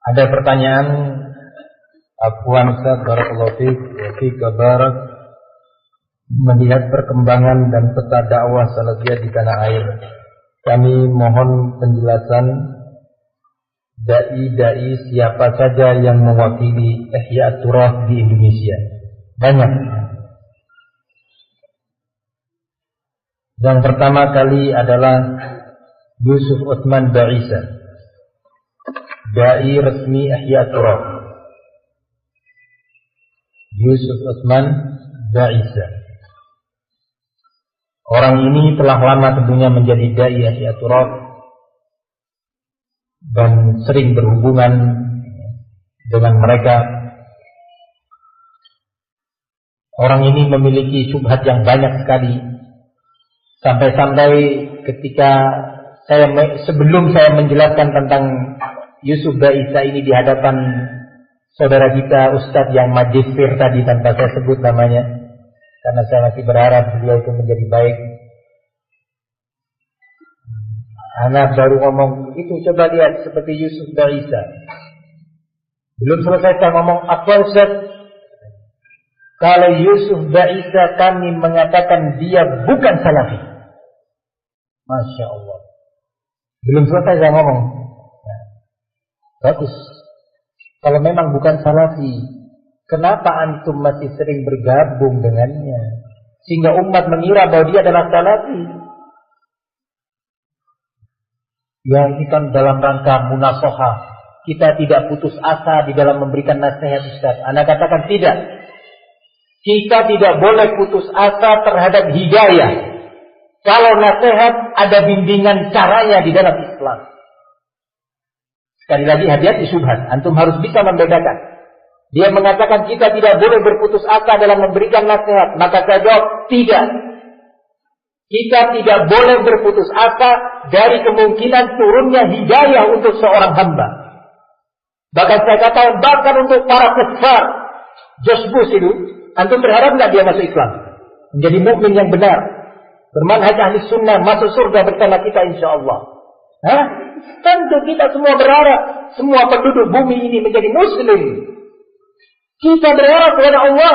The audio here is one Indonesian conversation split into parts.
Ada pertanyaan, Afwan Ustaz, barakallahu fiik wa barak, melihat perkembangan dan peta dakwah salafiyah di tanah air, kami mohon penjelasan dai-dai siapa saja yang mewakili Ihya Turaf di Indonesia. Banyak. Yang pertama kali adalah Yusuf Utsman Ba'isa, dai resmi Ihya Turaf. Yusuf Utsman Ba'isa. Orang ini telah lama tentunya menjadi dai Ihya Turaf dan sering berhubungan dengan mereka. Orang ini memiliki syubhat yang banyak sekali, sampai-sampai ketika sebelum saya menjelaskan tentang Yusuf Ba'isa ini di hadapan saudara kita Ustadz yang magistir tadi tanpa saya sebut namanya, karena saya masih berharap beliau itu menjadi baik. Anak baru ngomong itu, coba lihat seperti Yusuf Ba'isa. Belum selesai saya ngomong apa Ustaz? Kalau Yusuf Ba'isa kami mengatakan dia bukan salafi. Masya Allah. Belum selesai saya ngomong. Nah, bagus. Kalau memang bukan salafi, kenapa antum masih sering bergabung dengannya sehingga umat mengira bahwa dia adalah salafi? Ya, ini kan dalam rangka munasohah. Kita tidak putus asa di dalam memberikan nasihat Ustaz. Anda katakan tidak. Kita tidak boleh putus asa terhadap hidayah. Kalau nasihat ada bimbingan caranya di dalam Islam. Sekali lagi, hati-hati syubhat. Antum harus bisa membedakan. Dia mengatakan kita tidak boleh berputus asa dalam memberikan nasihat. Maka saya jawab tidak. Kita tidak boleh berputus asa dari kemungkinan turunnya hidayah untuk seorang hamba. Bahkan saya katakan bahkan untuk para kufar, George Bush itu, antum berharap nggak dia masuk Islam, menjadi mukmin yang benar, bermanhaj ahli sunnah, masuk surga bersama kita insya Allah. Hah? Tentu kita semua berharap semua penduduk bumi ini menjadi muslim. Kita berharap kepada Allah.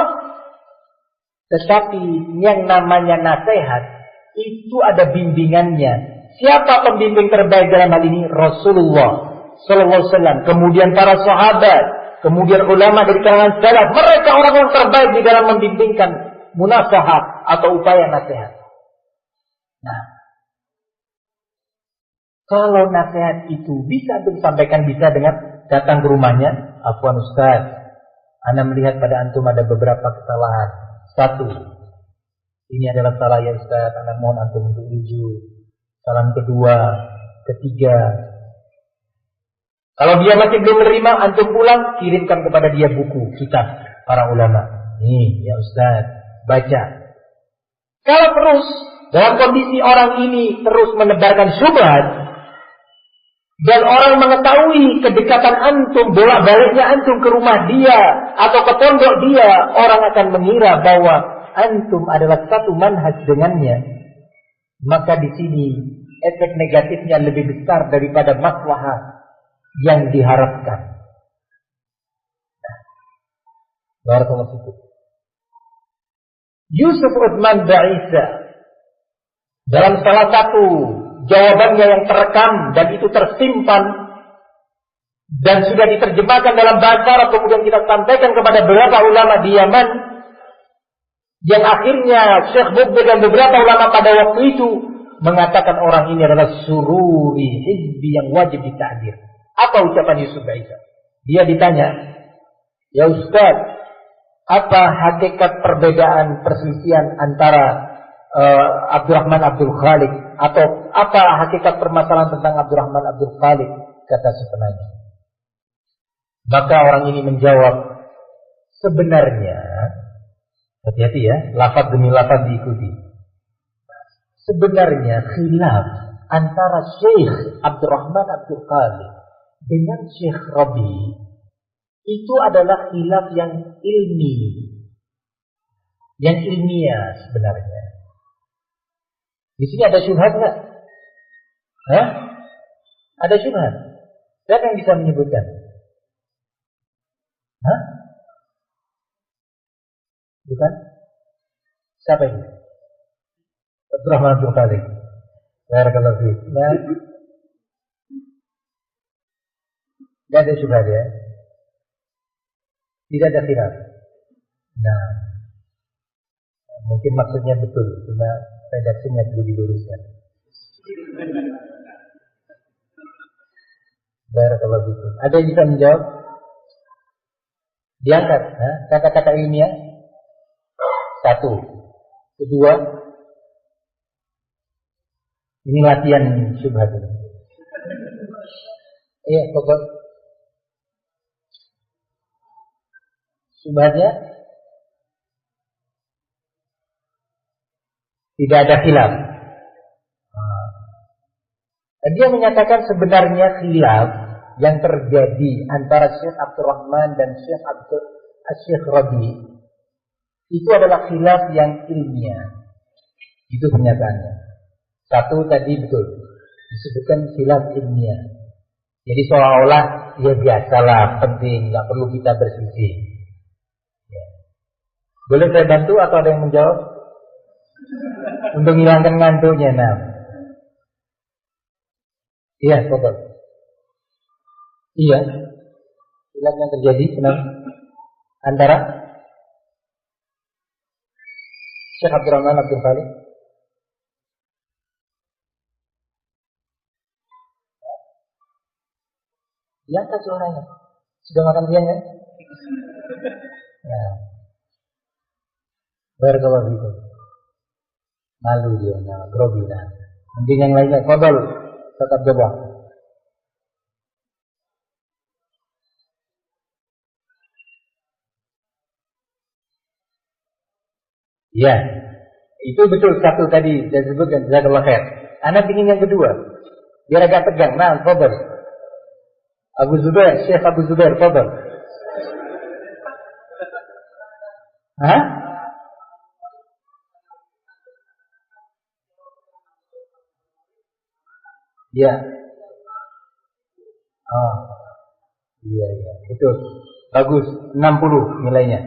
Tetapi yang namanya nasihat itu ada bimbingannya. Siapa pembimbing terbaik dalam hal ini? Rasulullah sallallahu alaihi wasallam, kemudian para sahabat, kemudian ulama dari kalangan salaf. Mereka orang-orang terbaik di dalam membimbingkan munasahat atau upaya nasihat. Nah, kalau nasihat itu bisa disampaikan, bisa dengan datang ke rumahnya. Afwan Ustaz, Anda melihat pada antum ada beberapa kesalahan. Satu, ini adalah salah ya Ustaz, Anda mohon antum untuk rujuk. Salam kedua, ketiga. Kalau dia masih belum menerima, antum pulang, kirimkan kepada dia buku, kitab para ulama. Nih ya Ustaz, baca. Kalau terus dalam kondisi orang ini terus menebarkan syubhat, dan orang mengetahui kedekatan antum, bolak-baliknya antum ke rumah dia atau ke pondok dia, orang akan mengira bahwa antum adalah satu manhaj dengannya. Maka di sini efek negatifnya lebih besar daripada maslahat yang diharapkan. Barakallahu fikum. Yusuf Utsman Ba'isa dalam salah satu jawabannya yang terekam dan itu tersimpan dan sudah diterjemahkan dalam bahasa Arab, kemudian kita sampaikan kepada beberapa ulama di Yaman, yang akhirnya Syekh Mubin dan beberapa ulama pada waktu itu mengatakan orang ini adalah sururi hizbi yang wajib ditahdir. Apa ucapan Yusuf Ba'isa? Dia ditanya, ya Ustaz, apa hakikat perbedaan perselisihan antara Abdurrahman Abdul Khaliq, atau apa hakikat permasalahan tentang Abdurrahman Abdul Khaliq, kata si penanya. Maka orang ini menjawab, sebenarnya, hati-hati ya, lafaz demi lafaz diikuti. Sebenarnya khilaf antara Syekh Abdurrahman Abdul Khaliq dengan Syekh Rabi itu adalah khilaf yang ilmi, yang ilmiah sebenarnya. Di sini ada syubhat nggak? Hah? Ada syubhat? Siapa yang bisa menyebutkan? Hah? Bukan? Siapa ini? Abdurrahman Abdul Khalik. Barakallahu fiik. Nah, tidak ada syubhat ya. Tidak ada khilaf. Nah, mungkin maksudnya betul, cuma redaksinya perlu diluruskan. Barakallahu fiik. Ada yang bisa menjawab? Diangkat, kata-kata ilmiah. Satu. Kedua, ini latihan syubhat ini. Iya, pokok. Syubhatnya tidak ada khilaf. Dia menyatakan sebenarnya khilaf yang terjadi antara Syekh Abdurrahman dan Syekh Rabi itu adalah khilaf yang ilmiah. Itu pernyataannya. Satu tadi betul disebutkan khilaf ilmiah. Jadi seolah-olah ya biasalah, penting, nggak perlu kita bersisi. Ya. Boleh saya bantu atau ada yang menjawab? Untuk menghilangkan ngantuknya, nah. Iya, betul. Iya. Khilaf yang terjadi antara Syekh Abdurrahman Abdul Khalik. Ya, tak suaranya. Sudah makan siang kan? Nah. Barakallahu fiikum. Malu dia, grogi nah. Mungkin yang lainnya, fadhal, tetap jawab. Ya, itu betul satu tadi saya sebutkan, jazakallahu khair. Anak ingin yang kedua, biar agak tegang. Nah, fadhal. Abu Zubair, Syekh Abu Zubair, fadhal. Hah? Ya. Oh. Iya, betul. Bagus, 60 nilainya.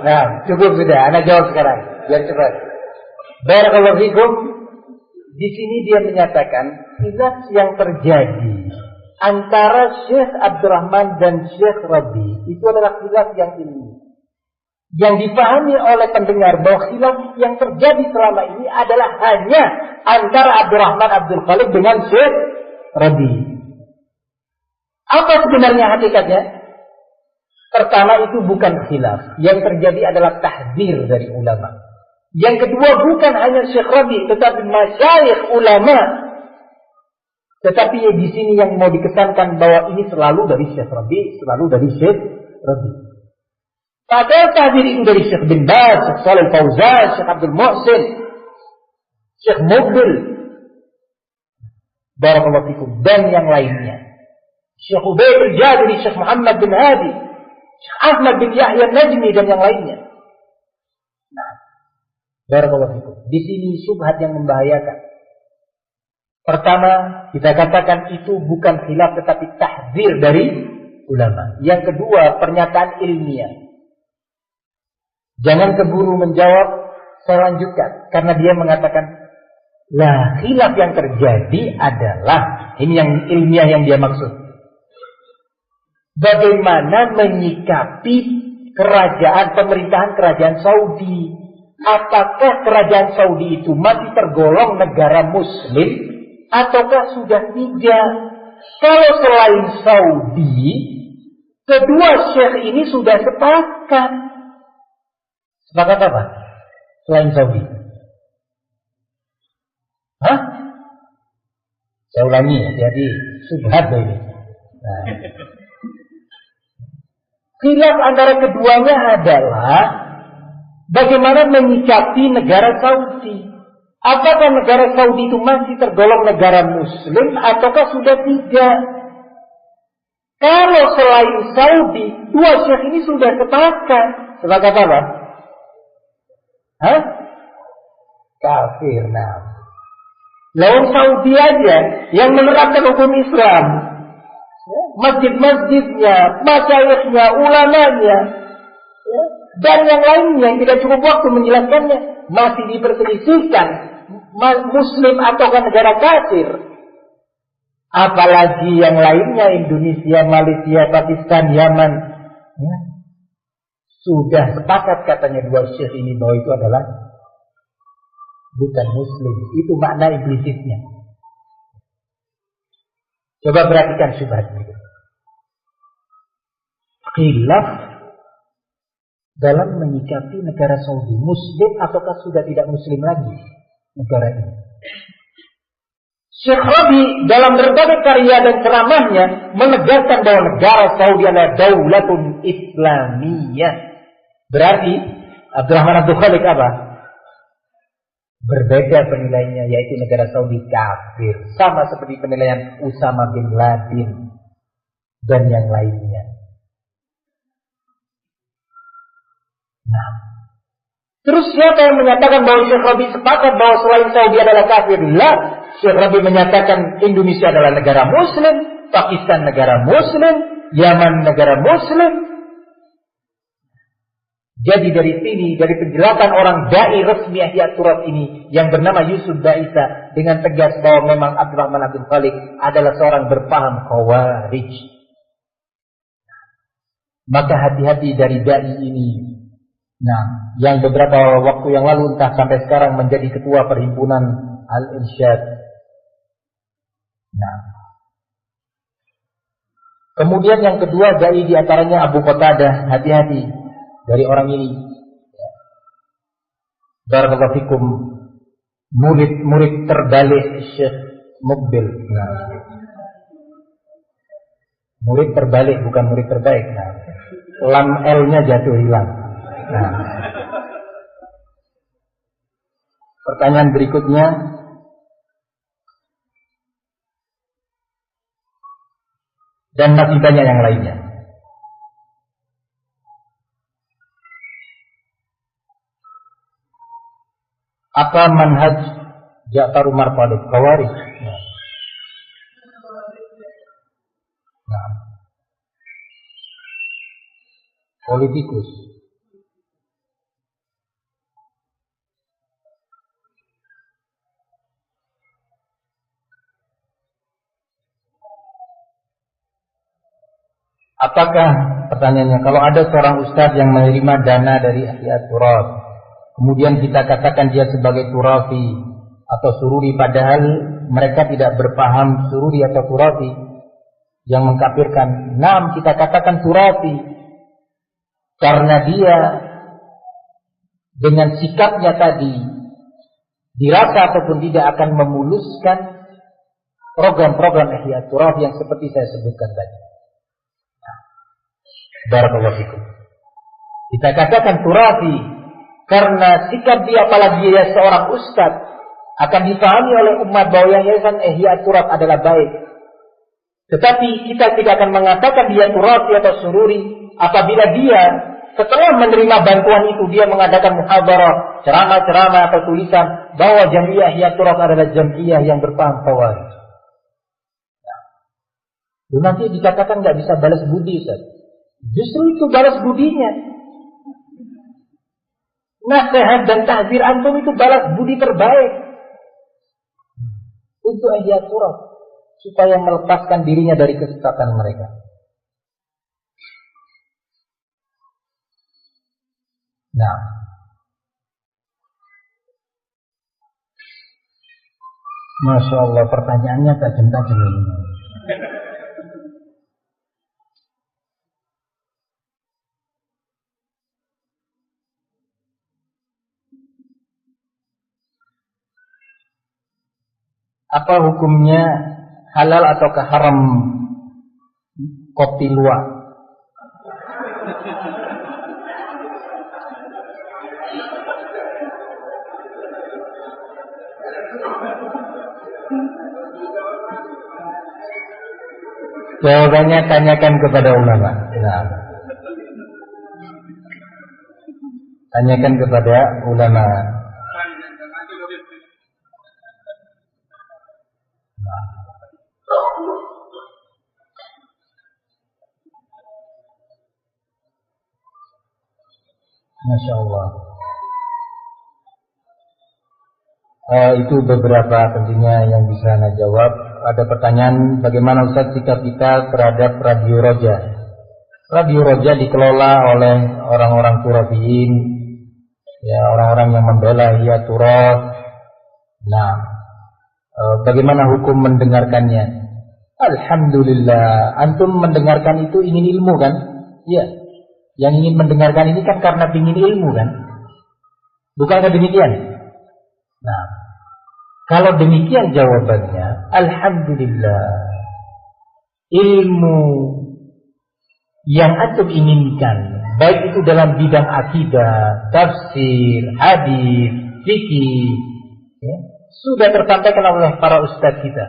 Nah, cukup sudah. Anak jawab sekarang. Biar cepat. Barakallahu fikum. Di sini dia menyatakan khilaf yang terjadi antara Syekh Abdurrahman dan Syekh Rabi itu adalah khilaf yang ilmiah. Yang dipahami oleh pendengar bahwa khilaf yang terjadi selama ini adalah hanya antara Abdurrahman Abdul Khalik dengan Syekh Rabi. Apa sebenarnya hakikatnya? Pertama, itu bukan khilaf. Yang terjadi adalah tahdzir dari ulama. Yang kedua, bukan hanya Syekh Rabi, tetapi masyayikh ulama. Tetapi di sini yang mau dikesankan bahwa ini selalu dari Syekh Rabi, selalu dari Syekh Rabi. Padahal tahdzir itu dari Syekh bin Baz, Syekh Shalih Fauzan, Syekh Abdul Muhsin, Syekh Mubil, barakallahu fikum, dan yang lainnya. Syekh Ubaid al-Jabiri, Syekh Muhammad bin Hadi, Syekh Ahmad bin Yahya Najmi, dan yang lainnya. Nah, barakallahu fikum. Di sini syubhat yang membahayakan. Pertama, kita katakan itu bukan khilaf tetapi tahdzir dari ulama. Yang kedua, pernyataan ilmiah. Jangan keburu menjawab, saya lanjutkan. Karena dia mengatakan, lah khilaf yang terjadi adalah, ini yang ilmiah yang dia maksud. Bagaimana menyikapi pemerintahan kerajaan Saudi? Apakah kerajaan Saudi itu masih tergolong negara muslim ataukah sudah tidak? Kalau selain Saudi, kedua syekh ini sudah sepakat. Sepakat apa? Selain Saudi. Hah? Saya ulangi ya, jadi subhat ini. Nah. Khilaf antara keduanya adalah bagaimana menyikapi negara Saudi. Apakah negara Saudi itu masih tergolong negara muslim ataukah sudah tidak? Kalau selain Saudi, dua syekh ini sudah sepakat. Sepakat apa? Hah? Kafir, nah. Lawan Saudi aja yang menerapkan hukum Islam masjid-masjidnya, masyayikhnya, ulamanya, ya, dan yang lainnya yang tidak cukup waktu menjelaskannya, masih diperselisihkan Muslim ataukah negara kafir. Apalagi yang lainnya, Indonesia, Malaysia, Pakistan, Yaman, ya, sudah sepakat katanya dua syekh ini bahwa itu adalah bukan Muslim. Itu makna implisitnya. Coba perhatikan syubhat berikut. Khilaf dalam menyikapi negara Saudi, Muslim ataukah sudah tidak Muslim lagi negara ini. Syekh Rabi dalam berbagai karya dan ceramahnya menegaskan bahwa negara Saudi adalah daulatun Islamiyah. Berarti Abdurrahman Abdul Khalik apa? Berbeda penilaiannya, yaitu negara Saudi kafir, sama seperti penilaian Usama bin Laden dan yang lainnya. Nah, terus siapa yang menyatakan bahwa Syekh Rabi sepakat bahwa selain Saudi adalah kafir? Lah, Syekh Rabi menyatakan Indonesia adalah negara Muslim, Pakistan negara Muslim, Yaman negara Muslim. Jadi dari sini, dari penjelasan orang dai resmi Ihya Turas ini yang bernama Yusuf Daisa dengan tegas bahwa memang Abdurrahman Abdul Khalik adalah seorang berpaham Khawarij. Maka hati-hati dari dai ini. Nah, yang beberapa waktu yang lalu entah sampai sekarang menjadi ketua perhimpunan Al-Irsyad. Nah, kemudian yang kedua dai diantaranya Abu Qatadah. Hati-hati dari orang ini. Barakallahu fikum, murid terbalik Syekh Mukbil. Nah, murid terbalik bukan murid terbaik. Nah, lam L-nya jatuh hilang. Nah, pertanyaan berikutnya, dan masih banyak yang lainnya. Apa manhaj Ja'far Umar Talib Khawarij? Nah, politikus. Apakah, pertanyaannya, kalau ada seorang ustadz yang menerima dana dari Ihya Turas, kemudian kita katakan dia sebagai turafi atau sururi, padahal mereka tidak berpaham sururi atau turafi yang mengkafirkan. Nah, kita katakan turafi karena dia dengan sikapnya tadi dirasa ataupun tidak akan memuluskan program-program Ihya Turas yang seperti saya sebutkan tadi. Barakallahu fikum. Kita katakan turafi karena sikap dia, apalagi dia seorang ustaz, akan dipahami oleh umat bahwa yang yayasan Ihya Turas adalah baik. Tetapi kita tidak akan mengatakan dia turafi atau sururi apabila dia setelah menerima bantuan itu dia mengadakan muhadarah, ceramah-ceramah atau tulisan bahwa Jamiah Ihya Turas adalah jamiah yang berpaham Khawarij. Nah, nanti dikatakan nggak bisa balas budi, Ustaz. Justru itu balas budinya. Nasihat dan tahzir antum itu balas budi terbaik untuk Ihya Turas supaya melepaskan dirinya dari kesesatan mereka. Nah, Masya Allah, pertanyaannya tajam-tajam ini. Apa hukumnya, halal ataukah haram kopi luwak? Jawabannya tanyakan kepada ulama. Nah, tanyakan kepada ulama. Masya Allah. Itu beberapa tentunya yang bisa Anda jawab. Ada pertanyaan, bagaimana Ustaz sikap kita terhadap Radio Roja? Radio Roja dikelola oleh orang-orang Turabiyin, ya, orang-orang yang membela Ihya Turab. Nah, bagaimana hukum mendengarkannya? Alhamdulillah, antum mendengarkan itu ingin ilmu kan? Iya. Yang ingin mendengarkan ini kan karena ingin ilmu kan? Bukankah demikian? Nah, kalau demikian jawabannya, alhamdulillah, ilmu yang antum inginkan, baik itu dalam bidang akidah, tafsir, hadis, fikih, ya, sudah tersampaikan oleh para ustadz kita.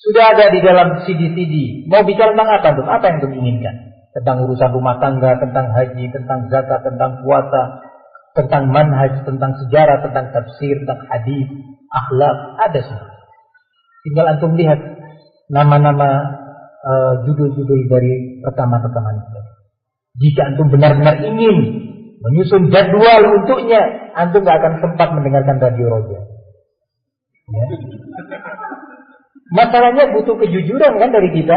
Sudah ada di dalam CD-CD. Mau bicara tentang apa antum? Apa yang antum inginkan? Tentang urusan rumah tangga, tentang haji, tentang zakat, tentang puasa, tentang manhaj, tentang sejarah, tentang tafsir, tentang hadis, akhlak, ada semua. Tinggal antum lihat nama-nama judul-judul dari rekaman-rekaman itu. Jika antum benar-benar ingin menyusun jadwal untuknya, antum gak akan sempat mendengarkan Radio Roja. Ya. Masalahnya butuh kejujuran kan dari kita.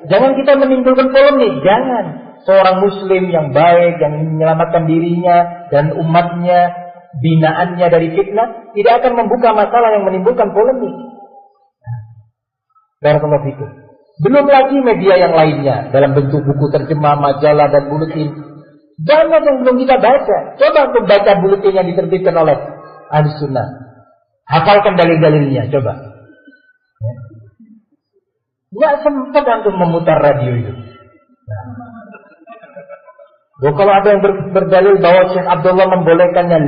Jangan kita menimbulkan polemik, jangan. Seorang muslim yang baik, yang menyelamatkan dirinya dan umatnya, binaannya dari fitnah, tidak akan membuka masalah yang menimbulkan polemik. Barakallahu fikum. Belum lagi media yang lainnya, dalam bentuk buku terjemah, majalah dan buletin. Banyak yang belum kita baca. Coba untuk baca buletin yang diterbitkan oleh Ahlus Sunnah. Hafalkan dalil-dalilnya, coba. Nggak sempat untuk memutar radio itu. Nah. Kalau ada yang berdalil bahwa Syekh Abdullah membolehkannya,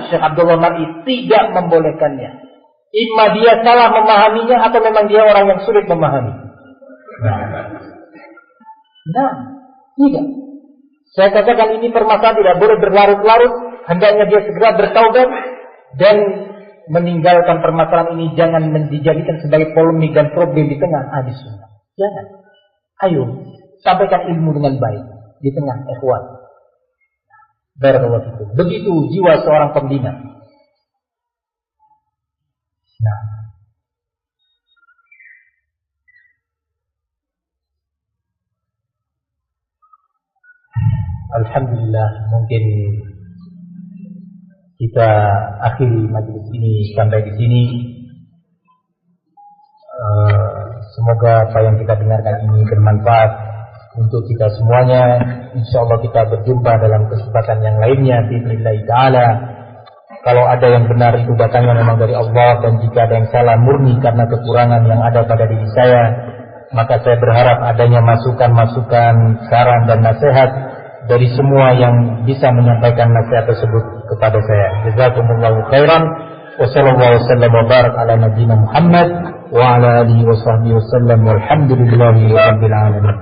Syekh Abdullah Mar'i tidak membolehkannya. Imma dia salah memahaminya atau memang dia orang yang sulit memahami. Nah, tidak. Saya katakan ini permasalahan tidak boleh berlarut-larut. Hendaknya dia segera bertaubat dan meninggalkan permasalahan ini. Jangan dijadikan sebagai polemik dan problem di tengah ahli sunnah. Jangan. Ayo, sampaikan ilmu dengan baik di tengah ikhwan. Barakallahu fikum. Begitu jiwa seorang pembina. Nah, alhamdulillah, mungkin kita akhiri majelis ini sampai di sini. Semoga apa yang kita dengarkan ini bermanfaat untuk kita semuanya. Insyaallah kita berjumpa dalam kesempatan yang lainnya biidznillah taala. Kalau ada yang benar itu datangnya memang dari Allah, dan jika ada yang salah murni karena kekurangan yang ada pada diri saya, maka saya berharap adanya masukan-masukan, saran dan nasihat dari semua yang bisa menyampaikan nasihat tersebut kepada saya. Jazakumullahu khairan. Wassallallahu wasallam wa barak ala nabiyyina Muhammad wa ala alihi wa sahbihi wasallam walhamdulillahi rabbil alamin.